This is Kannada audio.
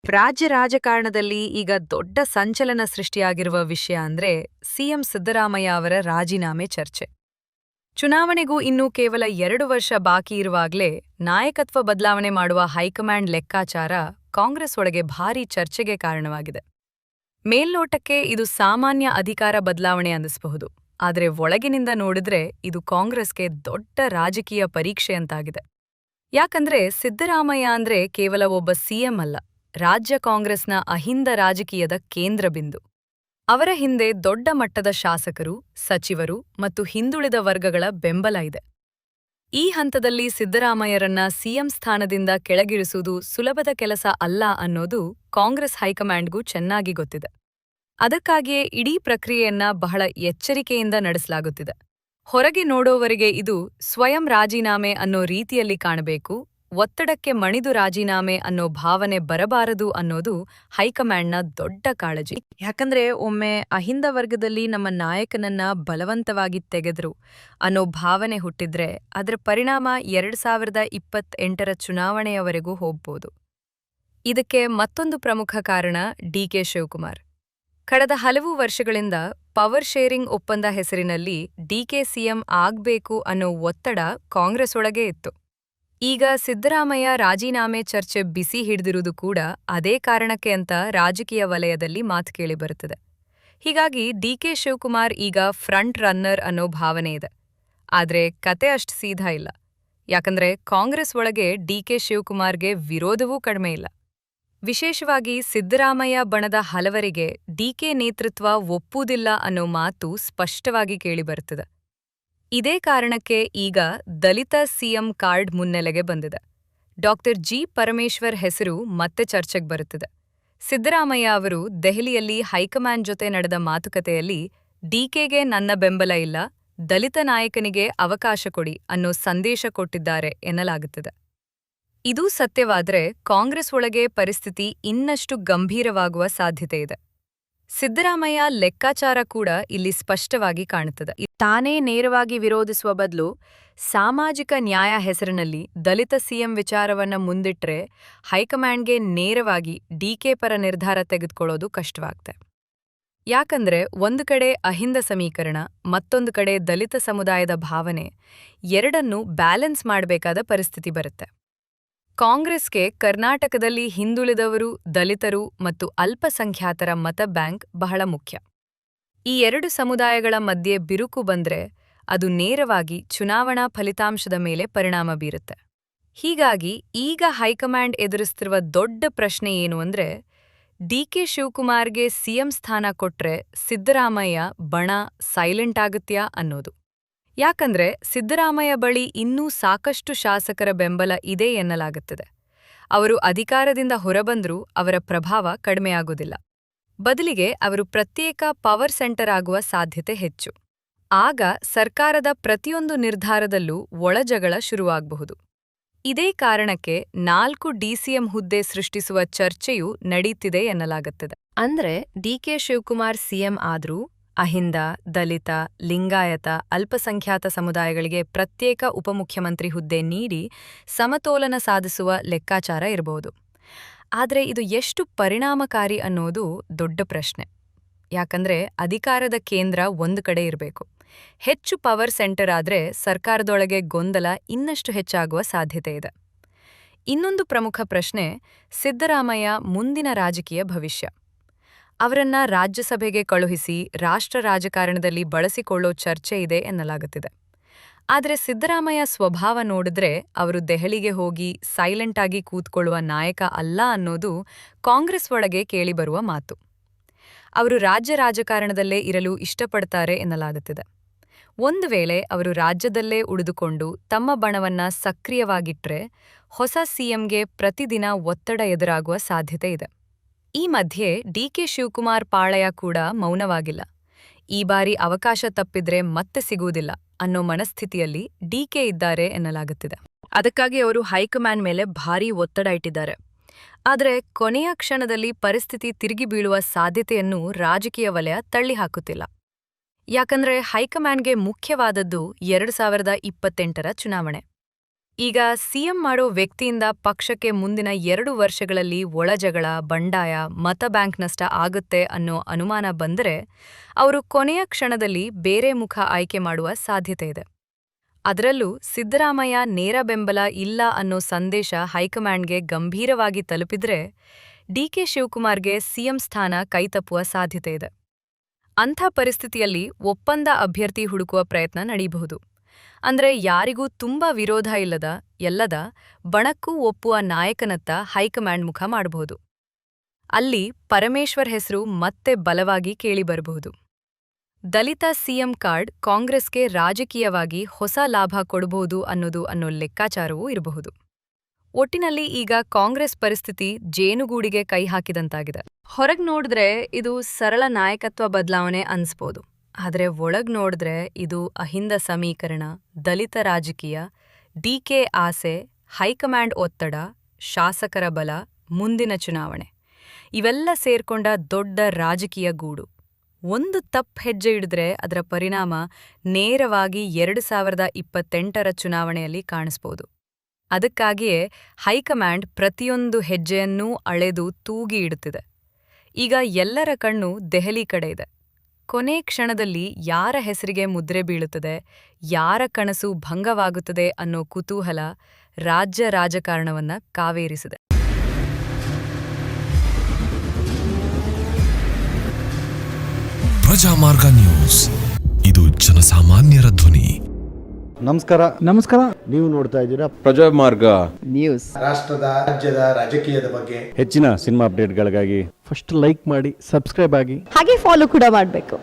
ರಾಜ್ಯ ರಾಜಕಾರಣದಲ್ಲಿ ಈಗ ದೊಡ್ಡ ಸಂಚಲನ ಸೃಷ್ಟಿಯಾಗಿರುವ ವಿಷಯ ಅಂದ್ರೆ ಸಿಎಂ ಸಿದ್ದರಾಮಯ್ಯ ಅವರ ರಾಜೀನಾಮೆ ಚರ್ಚೆ. ಚುನಾವಣೆಗೂ ಇನ್ನೂ ಕೇವಲ 2 ವರ್ಷ ಬಾಕಿ ಇರುವಾಗಲೇ ನಾಯಕತ್ವ ಬದಲಾವಣೆ ಮಾಡುವ ಹೈಕಮಾಂಡ್ ಲೆಕ್ಕಾಚಾರ ಕಾಂಗ್ರೆಸ್ ಒಳಗೆ ಭಾರೀ ಚರ್ಚೆಗೆ ಕಾರಣವಾಗಿದೆ. ಮೇಲ್ನೋಟಕ್ಕೆ ಇದು ಸಾಮಾನ್ಯ ಅಧಿಕಾರ ಬದಲಾವಣೆ ಅನ್ನಿಸಬಹುದು, ಆದರೆ ಒಳಗಿನಿಂದ ನೋಡಿದ್ರೆ ಇದು ಕಾಂಗ್ರೆಸ್ಗೆ ದೊಡ್ಡ ರಾಜಕೀಯ ಪರೀಕ್ಷೆಯಂತಾಗಿದೆ. ಯಾಕಂದ್ರೆ ಸಿದ್ದರಾಮಯ್ಯ ಅಂದ್ರೆ ಕೇವಲ ಒಬ್ಬ ಸಿಎಂ ಅಲ್ಲ, ರಾಜ್ಯ ಕಾಂಗ್ರೆಸ್ನ ಅಹಿಂದ ರಾಜಕೀಯದ ಕೇಂದ್ರ ಬಿಂದು. ಅವರ ಹಿಂದೆ ದೊಡ್ಡ ಮಟ್ಟದ ಶಾಸಕರು, ಸಚಿವರು ಮತ್ತು ಹಿಂದುಳಿದ ವರ್ಗಗಳ ಬೆಂಬಲ ಇದೆ. ಈ ಹಂತದಲ್ಲಿ ಸಿದ್ದರಾಮಯ್ಯರನ್ನ ಸಿಎಂ ಸ್ಥಾನದಿಂದ ಕೆಳಗಿಳಿಸುವುದು ಸುಲಭದ ಕೆಲಸ ಅಲ್ಲ ಅನ್ನೋದು ಕಾಂಗ್ರೆಸ್ ಹೈಕಮಾಂಡ್ಗೂ ಚೆನ್ನಾಗಿ ಗೊತ್ತಿದೆ. ಅದಕ್ಕಾಗಿಯೇ ಇಡೀ ಪ್ರಕ್ರಿಯೆಯನ್ನ ಬಹಳ ಎಚ್ಚರಿಕೆಯಿಂದ ನಡೆಸಲಾಗುತ್ತಿದೆ. ಹೊರಗೆ ನೋಡೋವರೆಗೆ ಇದು ಸ್ವಯಂ ರಾಜೀನಾಮೆ ಅನ್ನೋ ರೀತಿಯಲ್ಲಿ ಕಾಣಬೇಕು, ಒತ್ತಡಕ್ಕೆ ಮಣಿದು ರಾಜೀನಾಮೆ ಅನ್ನೋ ಭಾವನೆ ಬರಬಾರದು ಅನ್ನೋದು ಹೈಕಮಾಂಡ್ನ ದೊಡ್ಡ ಕಾಳಜಿ. ಯಾಕಂದ್ರೆ ಒಮ್ಮೆ ಅಹಿಂದ ವರ್ಗದಲ್ಲಿ ನಮ್ಮ ನಾಯಕನನ್ನ ಬಲವಂತವಾಗಿ ತೆಗೆದ್ರು ಅನ್ನೋ ಭಾವನೆ ಹುಟ್ಟಿದ್ರೆ ಅದರ ಪರಿಣಾಮ 2028ರ ಚುನಾವಣೆಯವರೆಗೂ ಹೋಗ್ಬೋದು. ಇದಕ್ಕೆ ಮತ್ತೊಂದು ಪ್ರಮುಖ ಕಾರಣ ಡಿಕೆ ಶಿವಕುಮಾರ್. ಕಳೆದ ಹಲವು ವರ್ಷಗಳಿಂದ ಪವರ್ ಶೇರಿಂಗ್ ಒಪ್ಪಂದ ಹೆಸರಿನಲ್ಲಿ ಡಿಕೆ ಸಿಎಂ ಆಗ್ಬೇಕು ಅನ್ನೋ ಒತ್ತಡ ಕಾಂಗ್ರೆಸ್ ಒಳಗೆ ಇತ್ತು. ಈಗ ಸಿದ್ದರಾಮಯ್ಯ ರಾಜೀನಾಮೆ ಚರ್ಚೆ ಬಿಸಿ ಹಿಡಿದಿರುವುದು ಕೂಡ ಅದೇ ಕಾರಣಕ್ಕೆ ಅಂತ ರಾಜಕೀಯ ವಲಯದಲ್ಲಿ ಮಾತು ಕೇಳಿಬರುತ್ತದೆ. ಹೀಗಾಗಿ ಡಿಕೆ ಶಿವಕುಮಾರ್ ಈಗ ಫ್ರಂಟ್ ರನ್ನರ್ ಅನ್ನೋ ಭಾವನೆ ಇದೆ. ಆದ್ರೆ ಕತೆ ಅಷ್ಟು ಸೀದಾ ಇಲ್ಲ. ಯಾಕಂದ್ರೆ ಕಾಂಗ್ರೆಸ್ ಒಳಗೆ ಡಿಕೆ ಶಿವಕುಮಾರ್ಗೆ ವಿರೋಧವೂ ಕಡಿಮೆ ಇಲ್ಲ. ವಿಶೇಷವಾಗಿ ಸಿದ್ದರಾಮಯ್ಯ ಬಣದ ಹಲವರಿಗೆ ಡಿಕೆ ನೇತೃತ್ವ ಒಪ್ಪುವುದಿಲ್ಲ ಅನ್ನೋ ಮಾತು ಸ್ಪಷ್ಟವಾಗಿ ಕೇಳಿಬರುತ್ತದೆ. ಇದೇ ಕಾರಣಕ್ಕೆ ಈಗ ದಲಿತ ಸಿಎಂ ಕಾರ್ಡ್ ಮುನ್ನೆಲೆಗೆ ಬಂದಿದೆ. ಜಿ ಪರಮೇಶ್ವರ್ ಹೆಸರು ಮತ್ತೆ ಚರ್ಚೆಗೆ ಬರುತ್ತಿದೆ. ಸಿದ್ದರಾಮಯ್ಯ ಅವರು ದೆಹಲಿಯಲ್ಲಿ ಹೈಕಮಾಂಡ್ ಜೊತೆ ನಡೆದ ಮಾತುಕತೆಯಲ್ಲಿ ಡಿಕೆಗೆ ನನ್ನ ಬೆಂಬಲ ಇಲ್ಲ, ದಲಿತ ನಾಯಕನಿಗೆ ಅವಕಾಶ ಕೊಡಿ ಅನ್ನೋ ಸಂದೇಶ ಕೊಟ್ಟಿದ್ದಾರೆ ಎನ್ನಲಾಗುತ್ತಿದೆ. ಇದೂ ಸತ್ಯವಾದ್ರೆ ಕಾಂಗ್ರೆಸ್ ಒಳಗೆ ಪರಿಸ್ಥಿತಿ ಇನ್ನಷ್ಟು ಗಂಭೀರವಾಗುವ ಸಾಧ್ಯತೆ ಇದೆ. ಸಿದ್ದರಾಮಯ್ಯ ಲೆಕ್ಕಾಚಾರ ಕೂಡ ಇಲ್ಲಿ ಸ್ಪಷ್ಟವಾಗಿ ಕಾಣುತ್ತದೆ. ತಾನೇ ನೇರವಾಗಿ ವಿರೋಧಿಸುವ ಬದಲು ಸಾಮಾಜಿಕ ನ್ಯಾಯ ಹೆಸರಿನಲ್ಲಿ ದಲಿತ ಸಿಎಂ ವಿಚಾರವನ್ನ ಮುಂದಿಟ್ರೆ ಹೈಕಮಾಂಡ್ಗೆ ನೇರವಾಗಿ ಡಿಕೆ ಪರ ನಿರ್ಧಾರ ತೆಗೆದುಕೊಳ್ಳೋದು ಕಷ್ಟವಾಗುತ್ತೆ. ಯಾಕಂದ್ರೆ ಒಂದು ಕಡೆ ಅಹಿಂದ ಸಮೀಕರಣ, ಮತ್ತೊಂದು ಕಡೆ ದಲಿತ ಸಮುದಾಯದ ಭಾವನೆ, ಎರಡನ್ನೂ ಬ್ಯಾಲೆನ್ಸ್ ಮಾಡಬೇಕಾದ ಪರಿಸ್ಥಿತಿ ಬರುತ್ತೆ. ಕಾಂಗ್ರೆಸ್ಗೆ ಕರ್ನಾಟಕದಲ್ಲಿ ಹಿಂದುಳಿದವರು, ದಲಿತರು ಮತ್ತು ಅಲ್ಪಸಂಖ್ಯಾತರ ಮತ ಬ್ಯಾಂಕ್ ಬಹಳ ಮುಖ್ಯ. ಈ ಎರಡು ಸಮುದಾಯಗಳ ಮಧ್ಯೆ ಬಿರುಕು ಬಂದ್ರೆ ಅದು ನೇರವಾಗಿ ಚುನಾವಣಾ ಫಲಿತಾಂಶದ ಮೇಲೆ ಪರಿಣಾಮ ಬೀರುತ್ತೆ. ಹೀಗಾಗಿ ಈಗ ಹೈಕಮಾಂಡ್ ಎದುರಿಸ್ತಿರುವ ದೊಡ್ಡ ಪ್ರಶ್ನೆ ಏನು ಅಂದ್ರೆ, ಡಿಕೆ ಶಿವಕುಮಾರ್ಗೆ ಸಿಎಂ ಸ್ಥಾನ ಕೊಟ್ರೆ ಸಿದ್ದರಾಮಯ್ಯ ಬಣ ಸೈಲೆಂಟ್ ಆಗುತ್ತ್ಯಾ ಅನ್ನೋದು. ಯಾಕಂದ್ರೆ ಸಿದ್ದರಾಮಯ್ಯ ಬಳಿ ಇನ್ನೂ ಸಾಕಷ್ಟು ಶಾಸಕರ ಬೆಂಬಲ ಇದೆ ಎನ್ನಲಾಗುತ್ತದೆ. ಅವರು ಅಧಿಕಾರದಿಂದ ಹೊರಬಂದ್ರೂ ಅವರ ಪ್ರಭಾವ ಕಡಿಮೆಯಾಗುವುದಿಲ್ಲ. ಬದಲಿಗೆ ಅವರು ಪ್ರತ್ಯೇಕ ಪವರ್ ಸೆಂಟರ್ ಆಗುವ ಸಾಧ್ಯತೆ ಹೆಚ್ಚು. ಆಗ ಸರ್ಕಾರದ ಪ್ರತಿಯೊಂದು ನಿರ್ಧಾರದಲ್ಲೂ ಒಳಜಗಳ ಶುರುವಾಗಬಹುದು. ಇದೇ ಕಾರಣಕ್ಕೆ 4 ಡಿಸಿಎಂ ಹುದ್ದೆ ಸೃಷ್ಟಿಸುವ ಚರ್ಚೆಯೂ ನಡೆಯುತ್ತಿದೆ ಎನ್ನಲಾಗುತ್ತದೆ. ಅಂದ್ರೆ ಡಿಕೆ ಶಿವಕುಮಾರ್ ಸಿಎಂ ಆದ್ರೂ ಅಹಿಂದ, ದಲಿತ, ಲಿಂಗಾಯತ, ಅಲ್ಪಸಂಖ್ಯಾತ ಸಮುದಾಯಗಳಿಗೆ ಪ್ರತ್ಯೇಕ ಉಪಮುಖ್ಯಮಂತ್ರಿ ಹುದ್ದೆ ನೀಡಿ ಸಮತೋಲನ ಸಾಧಿಸುವ ಲೆಕ್ಕಾಚಾರ ಇರಬಹುದು. ಆದರೆ ಇದು ಎಷ್ಟು ಪರಿಣಾಮಕಾರಿ ಅನ್ನೋದು ದೊಡ್ಡ ಪ್ರಶ್ನೆ. ಯಾಕಂದ್ರೆ ಅಧಿಕಾರದ ಕೇಂದ್ರ ಒಂದು ಕಡೆ ಇರಬೇಕು. ಹೆಚ್ಚು ಪವರ್ ಸೆಂಟರ್ ಆದ್ರೆ ಸರ್ಕಾರದೊಳಗೆ ಗೊಂದಲ ಇನ್ನಷ್ಟು ಹೆಚ್ಚಾಗುವ ಸಾಧ್ಯತೆ ಇದೆ. ಇನ್ನೊಂದು ಪ್ರಮುಖ ಪ್ರಶ್ನೆ ಸಿದ್ದರಾಮಯ್ಯ ಮುಂದಿನ ರಾಜಕೀಯ ಭವಿಷ್ಯ. ಅವರನ್ನ ರಾಜ್ಯಸಭೆಗೆ ಕಳುಹಿಸಿ ರಾಷ್ಟ್ರ ರಾಜಕಾರಣದಲ್ಲಿ ಬಳಸಿಕೊಳ್ಳೋ ಚರ್ಚೆ ಇದೆ ಎನ್ನಲಾಗುತ್ತಿದೆ. ಆದರೆ ಸಿದ್ದರಾಮಯ್ಯ ಸ್ವಭಾವ ನೋಡಿದ್ರೆ ಅವರು ದೆಹಲಿಗೆ ಹೋಗಿ ಸೈಲೆಂಟ್ ಆಗಿ ಕೂತ್ಕೊಳ್ಳುವ ನಾಯಕ ಅಲ್ಲ ಅನ್ನೋದು ಕಾಂಗ್ರೆಸ್ ಒಳಗೆ ಕೇಳಿಬರುವ ಮಾತು. ಅವರು ರಾಜ್ಯ ರಾಜಕಾರಣದಲ್ಲೇ ಇರಲು ಇಷ್ಟಪಡ್ತಾರೆ ಎನ್ನಲಾಗುತ್ತಿದೆ. ಒಂದು ವೇಳೆ ಅವರು ರಾಜ್ಯದಲ್ಲೇ ಉಳಿದುಕೊಂಡು ತಮ್ಮ ಬಣವನ್ನ ಸಕ್ರಿಯವಾಗಿಟ್ರೆ ಹೊಸ ಸಿಎಂಗೆ ಪ್ರತಿದಿನ ಒತ್ತಡ ಎದುರಾಗುವ ಸಾಧ್ಯತೆ ಇದೆ. ಈ ಮಧ್ಯೆ ಡಿಕೆ ಶಿವಕುಮಾರ್ ಪಾಳಯ ಕೂಡ ಮೌನವಾಗಿಲ್ಲ. ಈ ಬಾರಿ ಅವಕಾಶ ತಪ್ಪಿದ್ರೆ ಮತ್ತೆ ಸಿಗುವುದಿಲ್ಲ ಅನ್ನೋ ಮನಸ್ಥಿತಿಯಲ್ಲಿ ಡಿಕೆ ಇದ್ದಾರೆ ಎನ್ನಲಾಗುತ್ತಿದೆ. ಅದಕ್ಕಾಗಿ ಅವರು ಹೈಕಮಾಂಡ್ ಮೇಲೆ ಭಾರೀ ಒತ್ತಡ ಇಟ್ಟಿದ್ದಾರೆ. ಆದರೆ ಕೊನೆಯ ಕ್ಷಣದಲ್ಲಿ ಪರಿಸ್ಥಿತಿ ತಿರುಗಿ ಬೀಳುವ ಸಾಧ್ಯತೆಯನ್ನು ರಾಜಕೀಯ ವಲಯ ತಳ್ಳಿಹಾಕುತ್ತಿಲ್ಲ. ಯಾಕಂದ್ರೆ ಹೈಕಮಾಂಡ್ಗೆ ಮುಖ್ಯವಾದದ್ದು 2028ರ ಚುನಾವಣೆ. ಈಗ ಸಿಎಂ ಮಾಡೋ ವ್ಯಕ್ತಿಯಿಂದ ಪಕ್ಷಕ್ಕೆ ಮುಂದಿನ 2 ವರ್ಷಗಳಲ್ಲಿ ಒಳಜಗಳ, ಬಂಡಾಯ, ಮತ ಬ್ಯಾಂಕ್ ನಷ್ಟ ಆಗುತ್ತೆ ಅನ್ನೋ ಅನುಮಾನ ಬಂದರೆ ಅವರು ಕೊನೆಯ ಕ್ಷಣದಲ್ಲಿ ಬೇರೆ ಮುಖ ಆಯ್ಕೆ ಮಾಡುವ ಸಾಧ್ಯತೆ ಇದೆ. ಅದರಲ್ಲೂ ಸಿದ್ದರಾಮಯ್ಯ ನೇರ ಬೆಂಬಲ ಇಲ್ಲ ಅನ್ನೋ ಸಂದೇಶ ಹೈಕಮಾಂಡ್ಗೆ ಗಂಭೀರವಾಗಿ ತಲುಪಿದ್ರೆ ಡಿಕೆ ಶಿವಕುಮಾರ್ಗೆ ಸಿಎಂ ಸ್ಥಾನ ಕೈತಪ್ಪುವ ಸಾಧ್ಯತೆ ಇದೆ. ಅಂಥ ಪರಿಸ್ಥಿತಿಯಲ್ಲಿ ಒಪ್ಪಂದ ಅಭ್ಯರ್ಥಿ ಹುಡುಕುವ ಪ್ರಯತ್ನ ನಡೆಯಬಹುದು. ಅಂದ್ರೆ ಯಾರಿಗೂ ತುಂಬಾ ವಿರೋಧ ಎಲ್ಲದ ಬಣಕ್ಕೂ ಒಪ್ಪುವ ನಾಯಕನತ್ತ ಹೈಕಮಾಂಡ್ ಮುಖ ಮಾಡಬಹುದು. ಅಲ್ಲಿ ಪರಮೇಶ್ವರ್ ಹೆಸರು ಮತ್ತೆ ಬಲವಾಗಿ ಕೇಳಿಬರಬಹುದು. ದಲಿತ ಸಿಎಂ ಕಾರ್ಡ್ ಕಾಂಗ್ರೆಸ್ಗೆ ರಾಜಕೀಯವಾಗಿ ಹೊಸ ಲಾಭ ಕೊಡಬಹುದು ಅನ್ನೋ ಲೆಕ್ಕಾಚಾರವೂ ಇರಬಹುದು. ಒಟ್ಟಿನಲ್ಲಿ ಈಗ ಕಾಂಗ್ರೆಸ್ ಪರಿಸ್ಥಿತಿ ಜೇನುಗೂಡಿಗೆ ಕೈ ಹಾಕಿದಂತಾಗಿದೆ. ಹೊರಗ್ ನೋಡಿದ್ರೆ ಇದು ಸರಳ ನಾಯಕತ್ವ ಬದಲಾವಣೆ ಅನ್ಸ್ಬೋದು. ಆದರೆ ಒಳಗ್ ನೋಡಿದ್ರೆ ಇದು ಅಹಿಂದ ಸಮೀಕರಣ, ದಲಿತ ರಾಜಕೀಯ, ಡಿಕೆ ಆಸೆ, ಹೈಕಮಾಂಡ್ ಒತ್ತಡ, ಶಾಸಕರ ಬಲ, ಮುಂದಿನ ಚುನಾವಣೆ ಇವೆಲ್ಲ ಸೇರ್ಕೊಂಡ ದೊಡ್ಡ ರಾಜಕೀಯ ಗೂಡು. ಒಂದು ತಪ್ಪು ಹೆಜ್ಜೆ ಇಡಿದ್ರೆ ಅದರ ಪರಿಣಾಮ ನೇರವಾಗಿ 2028ರ ಚುನಾವಣೆಯಲ್ಲಿ ಕಾಣಿಸ್ಬೋದು. ಅದಕ್ಕಾಗಿಯೇ ಹೈಕಮಾಂಡ್ ಪ್ರತಿಯೊಂದು ಹೆಜ್ಜೆಯನ್ನೂ ಅಳೆದು ತೂಗಿ ಇಡುತ್ತಿದೆ. ಈಗ ಎಲ್ಲರ ಕಣ್ಣು ದೆಹಲಿ ಕಡೆ ಇದೆ. ಕೊನೆ ಕ್ಷಣದಲ್ಲಿ ಯಾರ ಹೆಸರಿಗೆ ಮುದ್ರೆ ಬೀಳುತ್ತದೆ, ಯಾರ ಕನಸು ಭಂಗವಾಗುತ್ತದೆ ಅನ್ನೋ ಕುತೂಹಲ ರಾಜ್ಯ ರಾಜಕಾರಣವನ್ನ ಕಾವೇರಿಸಿದೆ. ಪ್ರಜಾಮಾರ್ಗ ನ್ಯೂಸ್, ಇದು ಜನಸಾಮಾನ್ಯರ ಧ್ವನಿ. ನಮಸ್ಕಾರ. ನೀವು ನೋಡ್ತಾ ಇದ್ದೀರಾ ಪ್ರಜಾಮಾರ್ಗ ನ್ಯೂಸ್. ರಾಷ್ಟ್ರದ ರಾಜ್ಯದ ರಾಜಕೀಯದ ಬಗ್ಗೆ ಹೆಚ್ಚಿನ ಸಿನಿಮಾ ಅಪ್ಡೇಟ್ಗಳಿಗಾಗಿ ಫಸ್ಟ್ ಲೈಕ್ ಮಾಡಿ, ಸಬ್ಸ್ಕ್ರೈಬ್ ಆಗಿ, ಹಾಗೆ ಫಾಲೋ ಕೂಡ ಮಾಡಬೇಕು.